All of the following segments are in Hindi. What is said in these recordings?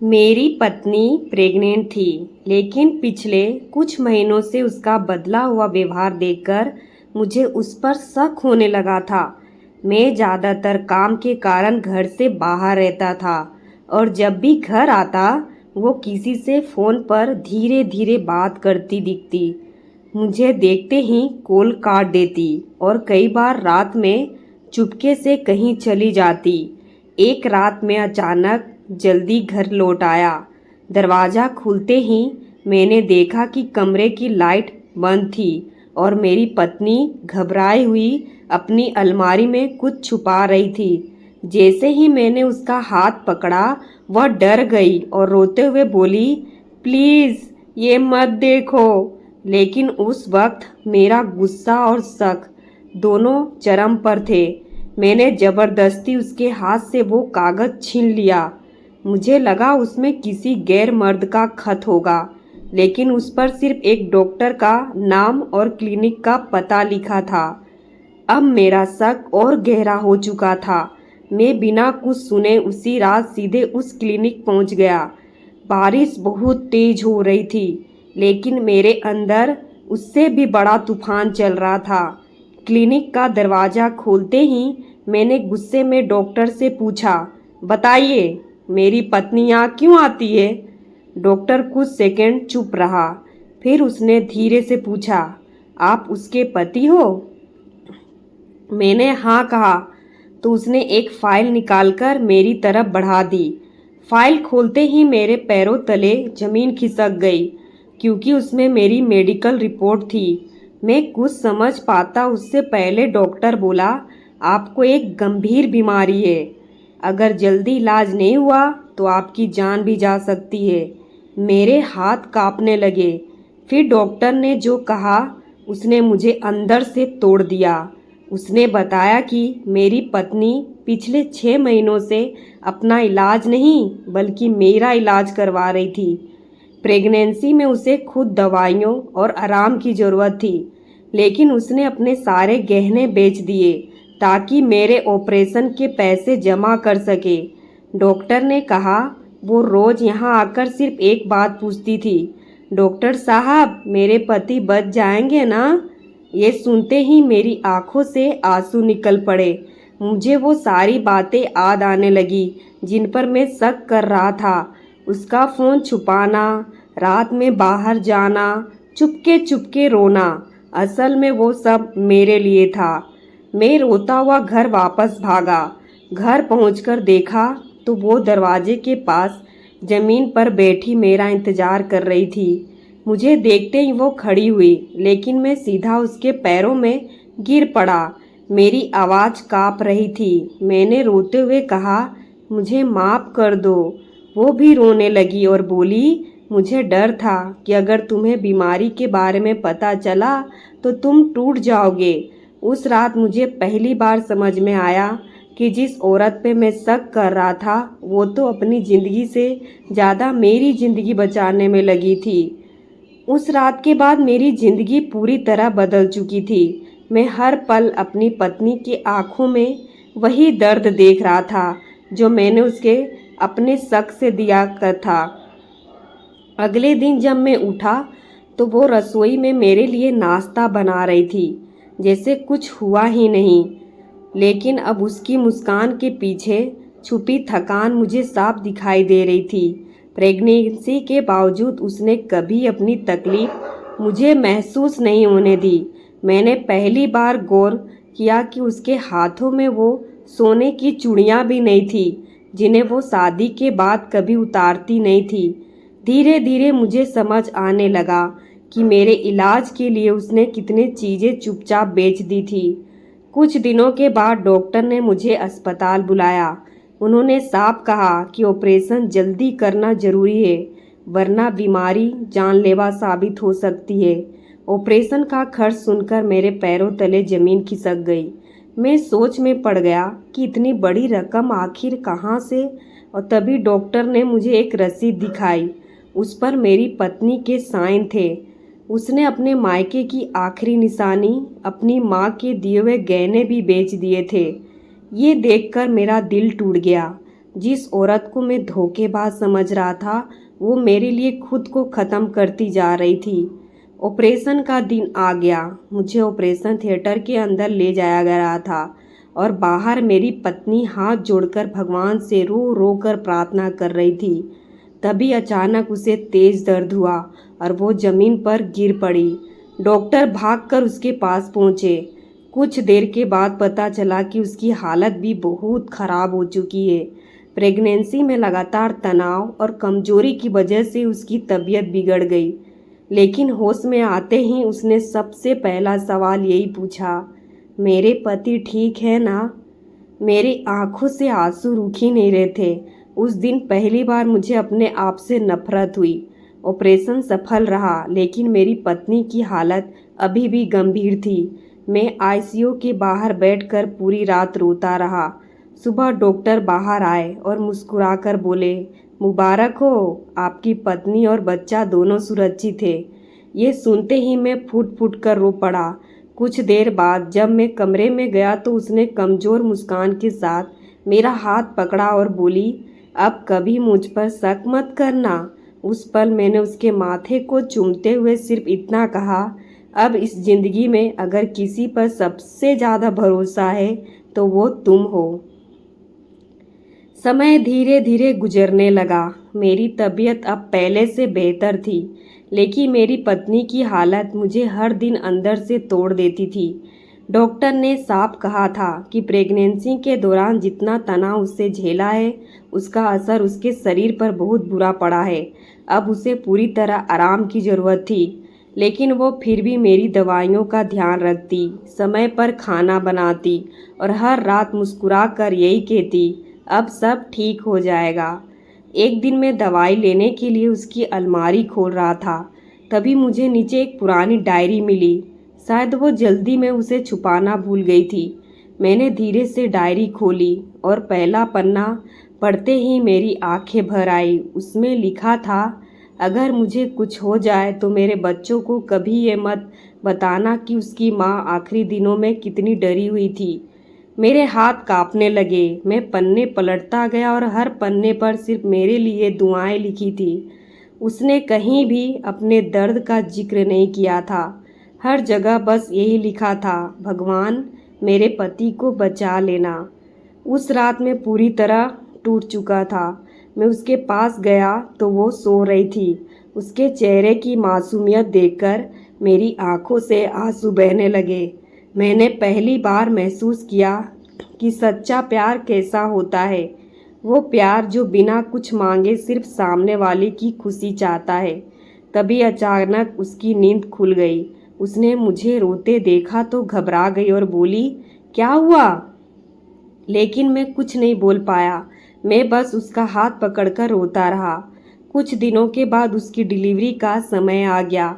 मेरी पत्नी प्रेग्नेंट थी, लेकिन पिछले कुछ महीनों से उसका बदला हुआ व्यवहार देखकर मुझे उस पर शक होने लगा था। मैं ज़्यादातर काम के कारण घर से बाहर रहता था और जब भी घर आता वो किसी से फ़ोन पर धीरे धीरे बात करती दिखती। मुझे देखते ही कॉल काट देती और कई बार रात में चुपके से कहीं चली जाती। एक रात में अचानक जल्दी घर लौट आया। दरवाज़ा खुलते ही मैंने देखा कि कमरे की लाइट बंद थी और मेरी पत्नी घबराई हुई अपनी अलमारी में कुछ छुपा रही थी। जैसे ही मैंने उसका हाथ पकड़ा वह डर गई और रोते हुए बोली, प्लीज़ ये मत देखो। लेकिन उस वक्त मेरा गुस्सा और शक दोनों चरम पर थे। मैंने ज़बरदस्ती उसके हाथ से वो कागज़ छीन लिया। मुझे लगा उसमें किसी गैर मर्द का खत होगा, लेकिन उस पर सिर्फ एक डॉक्टर का नाम और क्लिनिक का पता लिखा था। अब मेरा शक और गहरा हो चुका था। मैं बिना कुछ सुने उसी रात सीधे उस क्लिनिक पहुंच गया। बारिश बहुत तेज हो रही थी, लेकिन मेरे अंदर उससे भी बड़ा तूफान चल रहा था। क्लिनिक का दरवाज़ा खोलते ही मैंने गुस्से में डॉक्टर से पूछा, बताइए मेरी पत्नी यहाँ क्यों आती है? डॉक्टर कुछ सेकंड चुप रहा, फिर उसने धीरे से पूछा, आप उसके पति हो? मैंने हाँ कहा तो उसने एक फाइल निकालकर मेरी तरफ बढ़ा दी। फाइल खोलते ही मेरे पैरों तले जमीन खिसक गई, क्योंकि उसमें मेरी मेडिकल रिपोर्ट थी। मैं कुछ समझ पाता उससे पहले डॉक्टर बोला, आपको एक गंभीर बीमारी है। अगर जल्दी इलाज नहीं हुआ तो आपकी जान भी जा सकती है। मेरे हाथ कांपने लगे। फिर डॉक्टर ने जो कहा उसने मुझे अंदर से तोड़ दिया। उसने बताया कि मेरी पत्नी पिछले 6 महीनों से अपना इलाज नहीं बल्कि मेरा इलाज करवा रही थी। प्रेगनेंसी में उसे खुद दवाइयों और आराम की ज़रूरत थी, लेकिन उसने अपने सारे गहने बेच दिए ताकि मेरे ऑपरेशन के पैसे जमा कर सके। डॉक्टर ने कहा वो रोज़ यहाँ आकर सिर्फ एक बात पूछती थी, डॉक्टर साहब मेरे पति बच जाएंगे ना? ये सुनते ही मेरी आंखों से आंसू निकल पड़े। मुझे वो सारी बातें याद आने लगी जिन पर मैं शक कर रहा था। उसका फ़ोन छुपाना, रात में बाहर जाना, चुपके चुपके रोना, असल में वो सब मेरे लिए था। मैं रोता हुआ घर वापस भागा। घर पहुंचकर देखा तो वो दरवाजे के पास ज़मीन पर बैठी मेरा इंतज़ार कर रही थी। मुझे देखते ही वो खड़ी हुई, लेकिन मैं सीधा उसके पैरों में गिर पड़ा। मेरी आवाज़ काँप रही थी। मैंने रोते हुए कहा, मुझे माफ़ कर दो। वो भी रोने लगी और बोली, मुझे डर था कि अगर तुम्हें बीमारी के बारे में पता चला तो तुम टूट जाओगे। उस रात मुझे पहली बार समझ में आया कि जिस औरत पे मैं शक कर रहा था वो तो अपनी ज़िंदगी से ज़्यादा मेरी ज़िंदगी बचाने में लगी थी। उस रात के बाद मेरी ज़िंदगी पूरी तरह बदल चुकी थी। मैं हर पल अपनी पत्नी की आंखों में वही दर्द देख रहा था जो मैंने उसके अपने शक से दिया कर था। अगले दिन जब मैं उठा तो वो रसोई में मेरे लिए नाश्ता बना रही थी, जैसे कुछ हुआ ही नहीं। लेकिन अब उसकी मुस्कान के पीछे छुपी थकान मुझे साफ दिखाई दे रही थी। प्रेगनेंसी के बावजूद उसने कभी अपनी तकलीफ मुझे महसूस नहीं होने दी। मैंने पहली बार गौर किया कि उसके हाथों में वो सोने की चूड़ियाँ भी नहीं थी, जिन्हें वो शादी के बाद कभी उतारती नहीं थी। धीरे धीरे मुझे समझ आने लगा कि मेरे इलाज के लिए उसने कितनी चीज़ें चुपचाप बेच दी थी। कुछ दिनों के बाद डॉक्टर ने मुझे अस्पताल बुलाया। उन्होंने साफ कहा कि ऑपरेशन जल्दी करना ज़रूरी है, वरना बीमारी जानलेवा साबित हो सकती है। ऑपरेशन का खर्च सुनकर मेरे पैरों तले ज़मीन खिसक गई। मैं सोच में पड़ गया कि इतनी बड़ी रकम आखिर कहाँ से। और तभी डॉक्टर ने मुझे एक रसीद दिखाई। उस पर मेरी पत्नी के साइन थे। उसने अपने मायके की आखिरी निशानी, अपनी माँ के दिए हुए गहने भी बेच दिए थे। ये देखकर मेरा दिल टूट गया। जिस औरत को मैं धोखेबाज समझ रहा था वो मेरे लिए खुद को ख़त्म करती जा रही थी। ऑपरेशन का दिन आ गया। मुझे ऑपरेशन थिएटर के अंदर ले जाया गया था और बाहर मेरी पत्नी हाथ जोड़कर भगवान से रो रो कर प्रार्थना कर रही थी। तभी अचानक उसे तेज दर्द हुआ और वो जमीन पर गिर पड़ी। डॉक्टर भागकर उसके पास पहुंचे। कुछ देर के बाद पता चला कि उसकी हालत भी बहुत ख़राब हो चुकी है। प्रेगनेंसी में लगातार तनाव और कमजोरी की वजह से उसकी तबीयत बिगड़ गई। लेकिन होश में आते ही उसने सबसे पहला सवाल यही पूछा, मेरे पति ठीक है ना? मेरी आंखों से आंसू रुक ही नहीं रहे थे। उस दिन पहली बार मुझे अपने आप से नफरत हुई। ऑपरेशन सफल रहा लेकिन मेरी पत्नी की हालत अभी भी गंभीर थी। मैं आईसीयू के बाहर बैठकर पूरी रात रोता रहा। सुबह डॉक्टर बाहर आए और मुस्कुराकर बोले, मुबारक हो, आपकी पत्नी और बच्चा दोनों सुरक्षित थे। ये सुनते ही मैं फूट फूट कर रो पड़ा। कुछ देर बाद जब मैं कमरे में गया तो उसने कमज़ोर मुस्कान के साथ मेरा हाथ पकड़ा और बोली, अब कभी मुझ पर शक मत करना। उस पल मैंने उसके माथे को चूमते हुए सिर्फ इतना कहा, अब इस ज़िंदगी में अगर किसी पर सबसे ज़्यादा भरोसा है तो वो तुम हो। समय धीरे धीरे गुजरने लगा। मेरी तबीयत अब पहले से बेहतर थी, लेकिन मेरी पत्नी की हालत मुझे हर दिन अंदर से तोड़ देती थी। डॉक्टर ने साफ कहा था कि प्रेगनेंसी के दौरान जितना तनाव उससे झेला है, उसका असर उसके शरीर पर बहुत बुरा पड़ा है। अब उसे पूरी तरह आराम की ज़रूरत थी, लेकिन वो फिर भी मेरी दवाइयों का ध्यान रखती, समय पर खाना बनाती और हर रात मुस्कुरा कर यही कहती, अब सब ठीक हो जाएगा। एक दिन मैं दवाई लेने के लिए उसकी अलमारी खोल रहा था, तभी मुझे नीचे एक पुरानी डायरी मिली। शायद वो जल्दी में उसे छुपाना भूल गई थी। मैंने धीरे से डायरी खोली और पहला पन्ना पढ़ते ही मेरी आंखें भर आई। उसमें लिखा था, अगर मुझे कुछ हो जाए तो मेरे बच्चों को कभी ये मत बताना कि उसकी माँ आखिरी दिनों में कितनी डरी हुई थी। मेरे हाथ कांपने लगे। मैं पन्ने पलटता गया और हर पन्ने पर सिर्फ मेरे लिए दुआएं लिखी थी। उसने कहीं भी अपने दर्द का जिक्र नहीं किया था। हर जगह बस यही लिखा था, भगवान मेरे पति को बचा लेना। उस रात में पूरी तरह टूट चुका था। मैं उसके पास गया तो वो सो रही थी। उसके चेहरे की मासूमियत देखकर मेरी आंखों से आंसू बहने लगे। मैंने पहली बार महसूस किया कि सच्चा प्यार कैसा होता है। वो प्यार जो बिना कुछ मांगे सिर्फ सामने वाले की खुशी चाहता है। तभी अचानक उसकी नींद खुल गई। उसने मुझे रोते देखा तो घबरा गई और बोली, क्या हुआ? लेकिन मैं कुछ नहीं बोल पाया। मैं बस उसका हाथ पकड़कर रोता रहा। कुछ दिनों के बाद उसकी डिलीवरी का समय आ गया।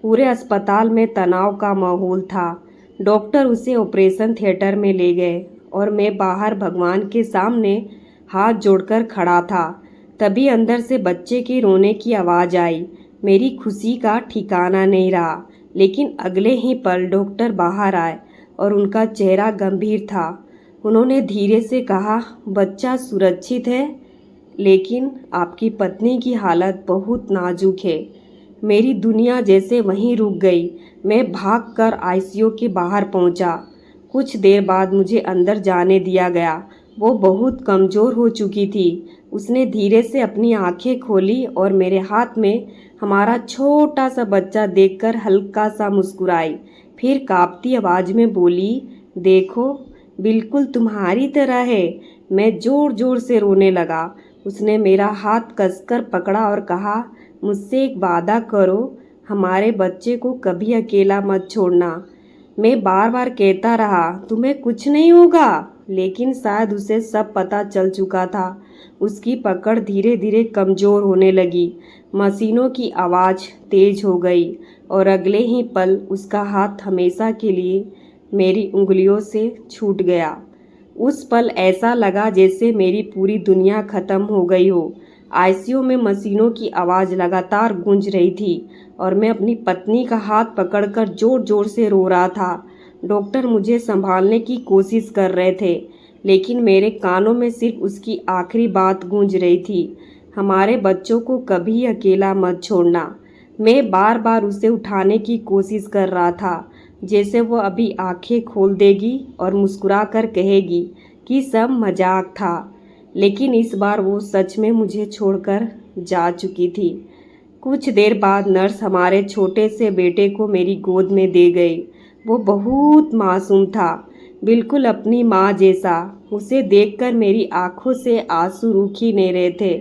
पूरे अस्पताल में तनाव का माहौल था। डॉक्टर उसे ऑपरेशन थिएटर में ले गए और मैं बाहर भगवान के सामने हाथ जोड़कर खड़ा था। तभी अंदर से बच्चे के रोने की आवाज़ आई। मेरी खुशी का ठिकाना नहीं रहा। लेकिन अगले ही पल डॉक्टर बाहर आए और उनका चेहरा गंभीर था। उन्होंने धीरे से कहा, बच्चा सुरक्षित है, लेकिन आपकी पत्नी की हालत बहुत नाजुक है। मेरी दुनिया जैसे वहीं रुक गई। मैं भागकर आईसीयू के बाहर पहुंचा। कुछ देर बाद मुझे अंदर जाने दिया गया। वो बहुत कमज़ोर हो चुकी थी। उसने धीरे से अपनी आंखें खोली और मेरे हाथ में हमारा छोटा सा बच्चा देखकर हल्का सा मुस्कुराई। फिर कांपती आवाज़ में बोली, देखो बिल्कुल तुम्हारी तरह है। मैं ज़ोर ज़ोर से रोने लगा। उसने मेरा हाथ कसकर पकड़ा और कहा, मुझसे एक वादा करो, हमारे बच्चे को कभी अकेला मत छोड़ना। मैं बार बार कहता रहा, तुम्हें कुछ नहीं होगा, लेकिन शायद उसे सब पता चल चुका था। उसकी पकड़ धीरे धीरे कमज़ोर होने लगी। मशीनों की आवाज़ तेज हो गई और अगले ही पल उसका हाथ हमेशा के लिए मेरी उंगलियों से छूट गया। उस पल ऐसा लगा जैसे मेरी पूरी दुनिया खत्म हो गई हो। आईसीयू में मशीनों की आवाज़ लगातार गूंज रही थी और मैं अपनी पत्नी का हाथ पकड़कर जोर जोर से रो रहा था। डॉक्टर मुझे संभालने की कोशिश कर रहे थे, लेकिन मेरे कानों में सिर्फ उसकी आखिरी बात गूंज रही थी, हमारे बच्चों को कभी अकेला मत छोड़ना। मैं बार बार उसे उठाने की कोशिश कर रहा था, जैसे वो अभी आंखें खोल देगी और मुस्कुरा कर कहेगी कि सब मजाक था। लेकिन इस बार वो सच में मुझे छोड़कर जा चुकी थी। कुछ देर बाद नर्स हमारे छोटे से बेटे को मेरी गोद में दे गई। वो बहुत मासूम था, बिल्कुल अपनी माँ जैसा। उसे देखकर मेरी आंखों से आंसू रुक ही नहीं रहे थे।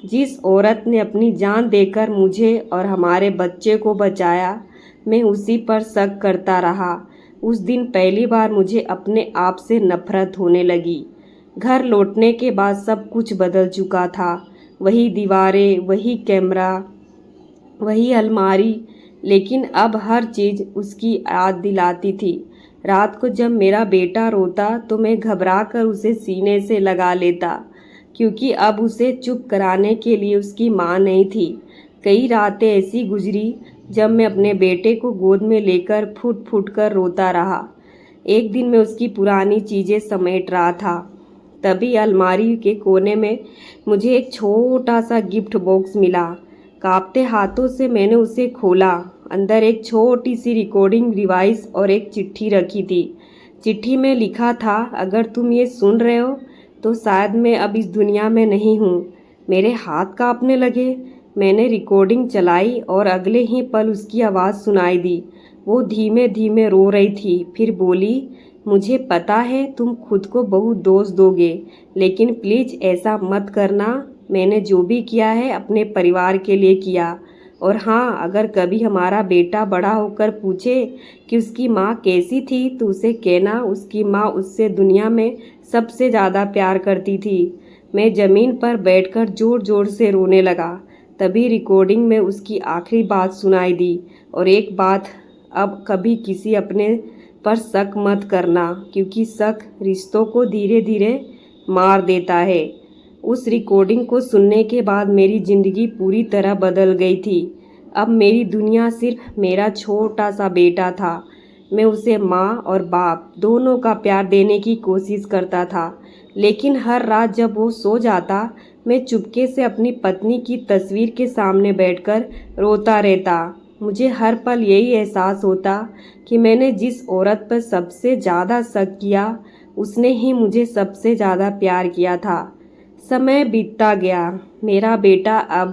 जिस औरत ने अपनी जान देकर मुझे और हमारे बच्चे को बचाया, मैं उसी पर शक करता रहा। उस दिन पहली बार मुझे अपने आप से नफरत होने लगी। घर लौटने के बाद सब कुछ बदल चुका था। वही दीवारें, वही कैमरा, वही अलमारी, लेकिन अब हर चीज़ उसकी याद दिलाती थी। रात को जब मेरा बेटा रोता तो मैं घबरा कर उसे सीने से लगा लेता, क्योंकि अब उसे चुप कराने के लिए उसकी माँ नहीं थी। कई रातें ऐसी गुजरी जब मैं अपने बेटे को गोद में लेकर फुट फुट कर रोता रहा। एक दिन मैं उसकी पुरानी चीज़ें समेट रहा था, तभी अलमारी के कोने में मुझे एक छोटा सा गिफ्ट बॉक्स मिला। कांपते हाथों से मैंने उसे खोला। अंदर एक छोटी सी रिकॉर्डिंग डिवाइस और एक चिट्ठी रखी थी। चिट्ठी में लिखा था, अगर तुम ये सुन रहे हो तो शायद मैं अब इस दुनिया में नहीं हूँ। मेरे हाथ कांपने लगे। मैंने रिकॉर्डिंग चलाई और अगले ही पल उसकी आवाज़ सुनाई दी। वो धीमे धीमे रो रही थी, फिर बोली, मुझे पता है तुम खुद को बहुत दोष दोगे, लेकिन प्लीज़ ऐसा मत करना। मैंने जो भी किया है अपने परिवार के लिए किया। और हाँ, अगर कभी हमारा बेटा बड़ा होकर पूछे कि उसकी माँ कैसी थी तो उसे कहना उसकी माँ उससे दुनिया में सबसे ज़्यादा प्यार करती थी। मैं ज़मीन पर बैठकर ज़ोर ज़ोर से रोने लगा। तभी रिकॉर्डिंग में उसकी आखिरी बात सुनाई दी, और एक बात, अब कभी किसी अपने पर शक मत करना, क्योंकि शक रिश्तों को धीरे धीरे मार देता है। उस रिकॉर्डिंग को सुनने के बाद मेरी ज़िंदगी पूरी तरह बदल गई थी। अब मेरी दुनिया सिर्फ मेरा छोटा सा बेटा था। मैं उसे माँ और बाप दोनों का प्यार देने की कोशिश करता था, लेकिन हर रात जब वो सो जाता, मैं चुपके से अपनी पत्नी की तस्वीर के सामने बैठकर रोता रहता। मुझे हर पल यही एहसास होता कि मैंने जिस औरत पर सबसे ज़्यादा शक किया, उसने ही मुझे सबसे ज़्यादा प्यार किया था। समय बीतता गया। मेरा बेटा अब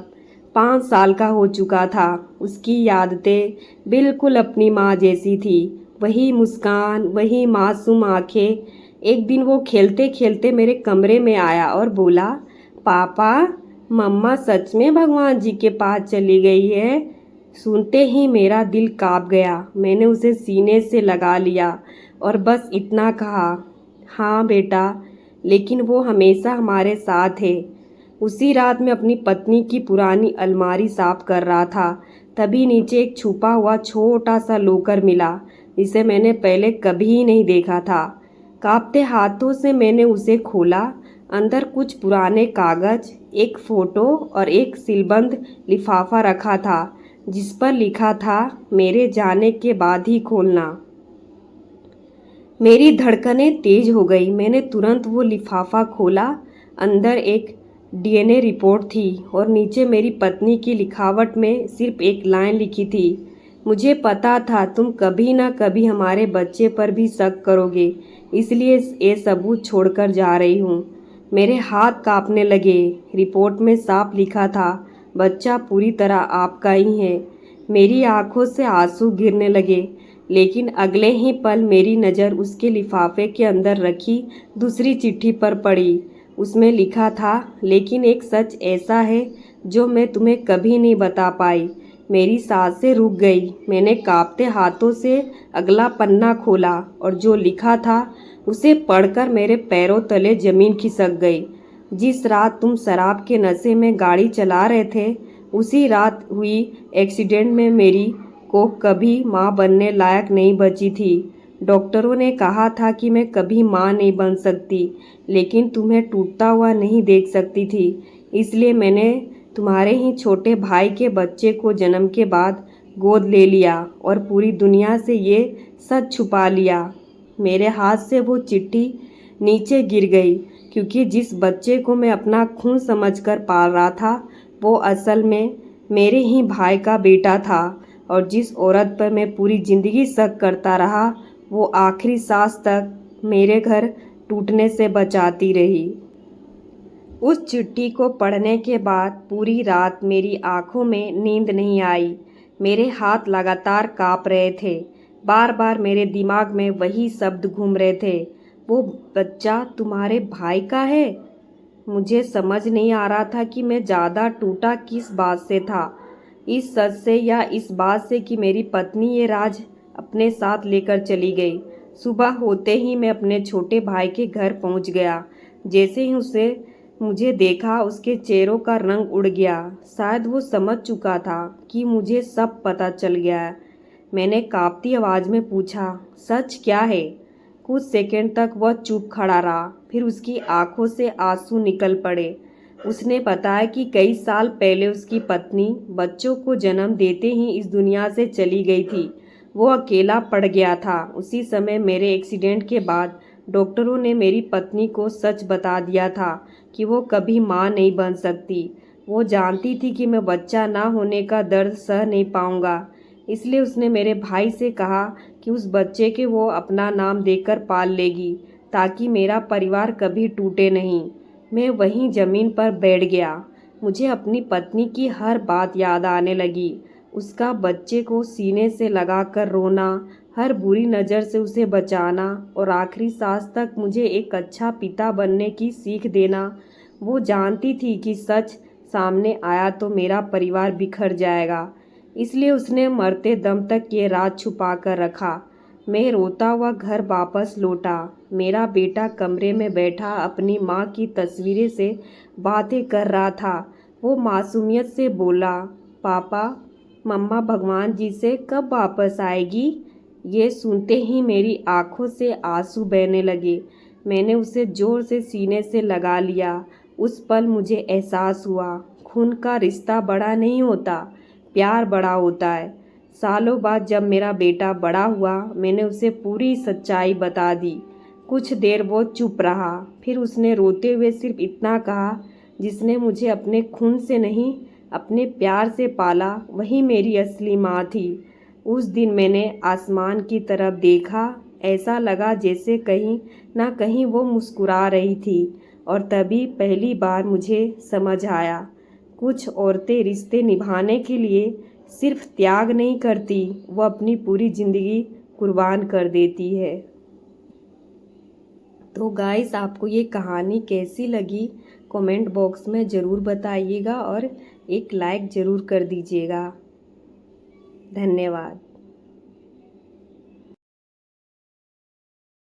5 साल का हो चुका था। उसकी आदतें बिल्कुल अपनी माँ जैसी थी। वही मुस्कान, वही मासूम आंखें। एक दिन वो खेलते खेलते मेरे कमरे में आया और बोला, पापा, मम्मा सच में भगवान जी के पास चली गई है। सुनते ही मेरा दिल कांप गया। मैंने उसे सीने से लगा लिया और बस इतना कहा, हाँ बेटा, लेकिन वो हमेशा हमारे साथ है। उसी रात मैं अपनी पत्नी की पुरानी अलमारी साफ कर रहा था, तभी नीचे एक छुपा हुआ छोटा सा लॉकर मिला, जिसे मैंने पहले कभी नहीं देखा था। कांपते हाथों से मैंने उसे खोला। अंदर कुछ पुराने कागज, एक फ़ोटो और एक सीलबंद लिफाफा रखा था, जिस पर लिखा था, मेरे जाने के बाद ही खोलना। मेरी धड़कनें तेज हो गई। मैंने तुरंत वो लिफाफा खोला। अंदर एक डीएनए रिपोर्ट थी और नीचे मेरी पत्नी की लिखावट में सिर्फ एक लाइन लिखी थी, मुझे पता था तुम कभी ना कभी हमारे बच्चे पर भी शक करोगे, इसलिए ये सबूत छोड़कर जा रही हूँ। मेरे हाथ कांपने लगे। रिपोर्ट में साफ लिखा था, बच्चा पूरी तरह आपका ही है। मेरी आंखों से आंसू गिरने लगे, लेकिन अगले ही पल मेरी नज़र उसके लिफाफे के अंदर रखी दूसरी चिट्ठी पर पड़ी। उसमें लिखा था, लेकिन एक सच ऐसा है जो मैं तुम्हें कभी नहीं बता पाई। मेरी सांसें रुक गई। मैंने कांपते हाथों से अगला पन्ना खोला और जो लिखा था उसे पढ़कर मेरे पैरों तले ज़मीन खिसक गई। जिस रात तुम शराब के नशे में गाड़ी चला रहे थे, उसी रात हुई एक्सीडेंट में मेरी को कभी माँ बनने लायक नहीं बची थी। डॉक्टरों ने कहा था कि मैं कभी माँ नहीं बन सकती, लेकिन तुम्हें टूटता हुआ नहीं देख सकती थी। इसलिए मैंने तुम्हारे ही छोटे भाई के बच्चे को जन्म के बाद गोद ले लिया और पूरी दुनिया से ये सच छुपा लिया। मेरे हाथ से वो चिट्ठी नीचे गिर गई, क्योंकि जिस बच्चे को मैं अपना खून समझकर पाल रहा था वो असल में मेरे ही भाई का बेटा था। और जिस औरत पर मैं पूरी ज़िंदगी शक करता रहा वो आखिरी सांस तक मेरे घर टूटने से बचाती रही। उस चिट्ठी को पढ़ने के बाद पूरी रात मेरी आंखों में नींद नहीं आई। मेरे हाथ लगातार कांप रहे थे। बार बार मेरे दिमाग में वही शब्द घूम रहे थे, वो बच्चा तुम्हारे भाई का है। मुझे समझ नहीं आ रहा था कि मैं ज़्यादा टूटा किस बात से था, इस सच से या इस बात से कि मेरी पत्नी ये राज अपने साथ लेकर चली गई। सुबह होते ही मैं अपने छोटे भाई के घर पहुंच गया। जैसे ही उसे मुझे देखा उसके चेहरों का रंग उड़ गया। शायद वो समझ चुका था कि मुझे सब पता चल गया है। मैंने कांपती आवाज़ में पूछा, सच क्या है? कुछ सेकंड तक वह चुप खड़ा रहा, फिर उसकी आंखों से आंसू निकल पड़े। उसने बताया कि कई साल पहले उसकी पत्नी बच्चों को जन्म देते ही इस दुनिया से चली गई थी। वो अकेला पड़ गया था। उसी समय मेरे एक्सीडेंट के बाद डॉक्टरों ने मेरी पत्नी को सच बता दिया था कि वो कभी माँ नहीं बन सकती। वो जानती थी कि मैं बच्चा ना होने का दर्द सह नहीं पाऊँगा, इसलिए उसने मेरे भाई से कहा कि उस बच्चे के वो अपना नाम देकर पाल लेगी, ताकि मेरा परिवार कभी टूटे नहीं। मैं वहीं ज़मीन पर बैठ गया। मुझे अपनी पत्नी की हर बात याद आने लगी। उसका बच्चे को सीने से लगाकर रोना, हर बुरी नज़र से उसे बचाना और आखिरी सांस तक मुझे एक अच्छा पिता बनने की सीख देना। वो जानती थी कि सच सामने आया तो मेरा परिवार बिखर जाएगा, इसलिए उसने मरते दम तक ये राज छुपा कर रखा। मैं रोता हुआ घर वापस लौटा। मेरा बेटा कमरे में बैठा अपनी माँ की तस्वीरें से बातें कर रहा था। वो मासूमियत से बोला, पापा, मम्मा भगवान जी से कब वापस आएगी? ये सुनते ही मेरी आंखों से आंसू बहने लगे। मैंने उसे जोर से सीने से लगा लिया। उस पल मुझे एहसास हुआ, खून का रिश्ता बड़ा नहीं होता, प्यार बड़ा होता है। सालों बाद जब मेरा बेटा बड़ा हुआ मैंने उसे पूरी सच्चाई बता दी। कुछ देर वो चुप रहा, फिर उसने रोते हुए सिर्फ इतना कहा, जिसने मुझे अपने खून से नहीं अपने प्यार से पाला वही मेरी असली माँ थी। उस दिन मैंने आसमान की तरफ देखा, ऐसा लगा जैसे कहीं ना कहीं वो मुस्कुरा रही थी। और तभी पहली बार मुझे समझ आया, कुछ औरतें रिश्ते निभाने के लिए सिर्फ त्याग नहीं करती, वो अपनी पूरी ज़िंदगी कुर्बान कर देती है। तो गाइस, आपको ये कहानी कैसी लगी कमेंट बॉक्स में ज़रूर बताइएगा और एक लाइक ज़रूर कर दीजिएगा। धन्यवाद।